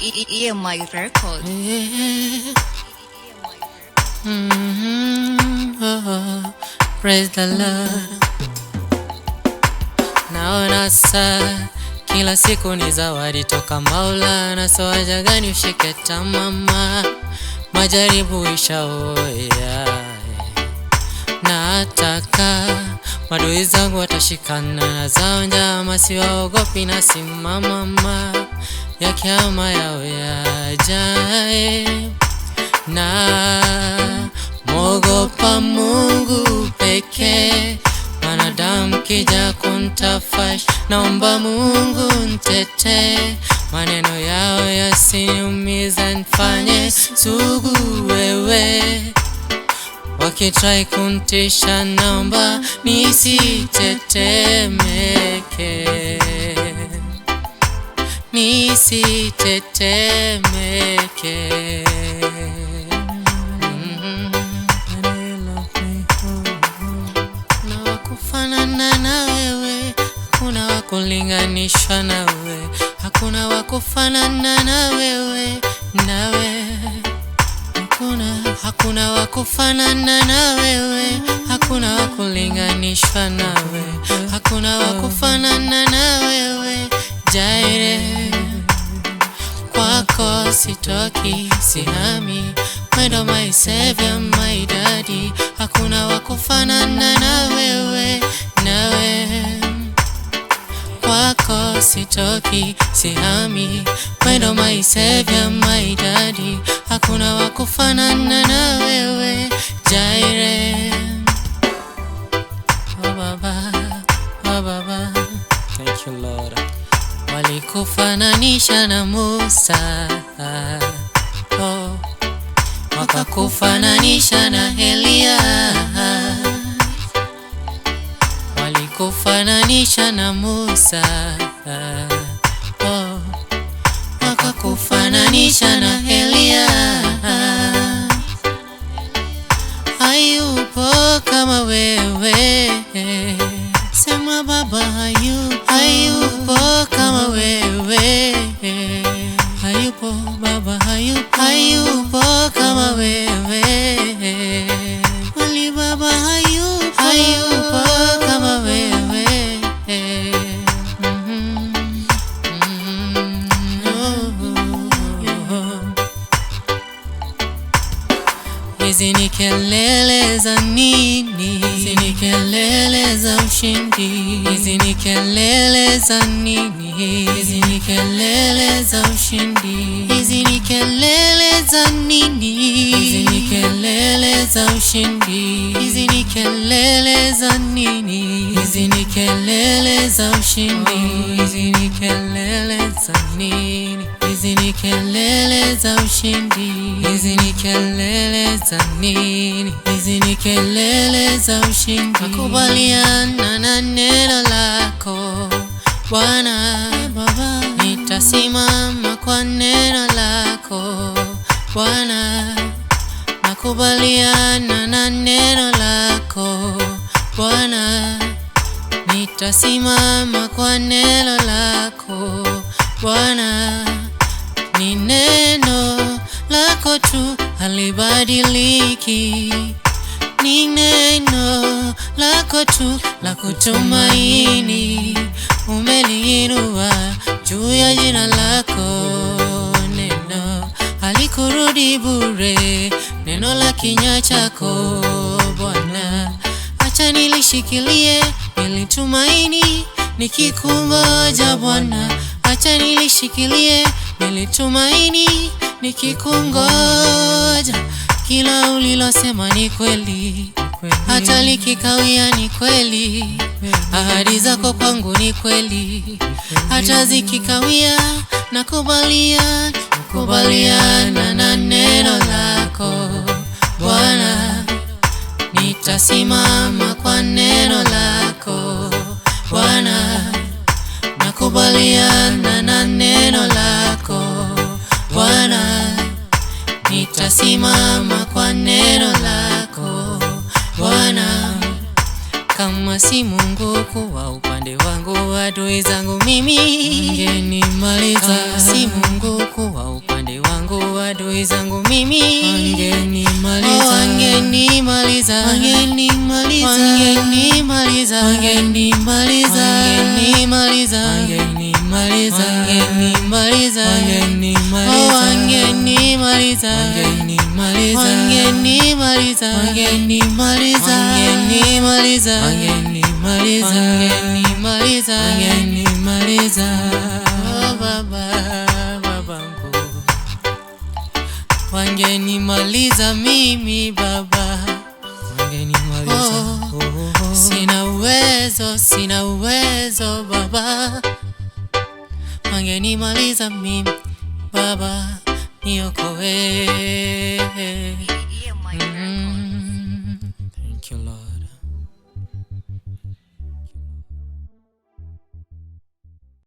EMI Record. Praise the Lord. Naona saa kila siku ni zawadi toka Maulana, so haja gani ushike tamama, majaribu ishaoya. Nataka madui zangu watashikana na zao njama, siwaogopi na simama ya kiama yao yajae. Na mwogopa Mungu pekee, wanadamu kija kuntafash, naomba Mungu ntete, maneno yao yasiniumiza, nifanye sugu wewe. Wakitrai kuntisha, naomba nisitetemeke, nisitetemeke. Na wakufanana na wewe, hakuna wakulinganisha na wewe, hakuna wakufanana na wewe, nawe hakuna wakufanana na wewe, hakuna wakulinganishwa nawe, hakuna wakufanana na wewe. Jaire kwako sitoki, sihami, mwendo my savior, my daddy. Hakuna wakufanana na wewe, nawe kwako sitoki, sihami, mwendo my savior, my daddy. Hakuna wakufanana na wewe, Jaire. Oh Baba, oh Baba, thank you Lord. Walikufananisha na Musa, oh, wakakufananisha na Elia. Walikufananisha na Musa, oh, wakakufananisha na Elia. Hayupo kama wewe, sema Baba, hayupo kama wewe, hayupo Baba, hayupo kama wewe, wali Baba, hayupo kama wewe. Hizi ni kelele za nini? Hizi ni kelele za ushindi. Hizi ni kelele za nini? Hizi ni kelele za ushindi. Hizi ni kelele za nini? Hizi ni kelele za ushindi. Hizi ni kelele za nini? Hizi ni kelele za ushindi. Hizi ni kelele za nini? Hizi ni kelele za ushindi. Hizi ni kelele za nini? Hizi ni kelele za ushindi. Nakubaliana na neno lako Bwana, nitasimama kwa neno lako Bwana. Nakubaliana na neno lako Bwana, nitasimama kwa neno lako Bwana. Ni neno lako tu halibadiliki, ni neno lako tu la kutumaini. Umeliinua juu ya jina lako, neno halikurudi bure, neno la kinywa chako Bwana. Acha nilishikilie, nilitumaini nikikungoja Bwana. Acha nilishikilie, nilitumaini nikikungoja. Kila ulilosema ni kweli, hata likikawia ni kweli. Ahadi zako kwangu ni kweli, hata zikikawia. Nakubaliana na neno lako Bwana. Nitasimama kwa neno lako Bwana. Nakubaliana na neno lako Bwana. Nitasimama kwa neno lako Bwana. Kama si Mungu kuwa upande wangu, adui zangu mimi ngenimaliza. Kama si Mungu kuwa adui zangu mimi wangenimaliza, wangenimaliza, wangenimaliza, wangenimaliza, wangenimaliza, wangenimaliza, wangenimaliza, wangenimaliza, wangenimaliza, wangenimaliza, wangenimaliza, wangenimaliza, wangenimaliza, wangenimaliza, wangenimaliza, wangenimaliza. Oh baba, babangu, wangenimaliza mimi baba, wangenimaliza. Sina uwezo, sina uwezo baba, wangenimaliza mimi baba, niokoe.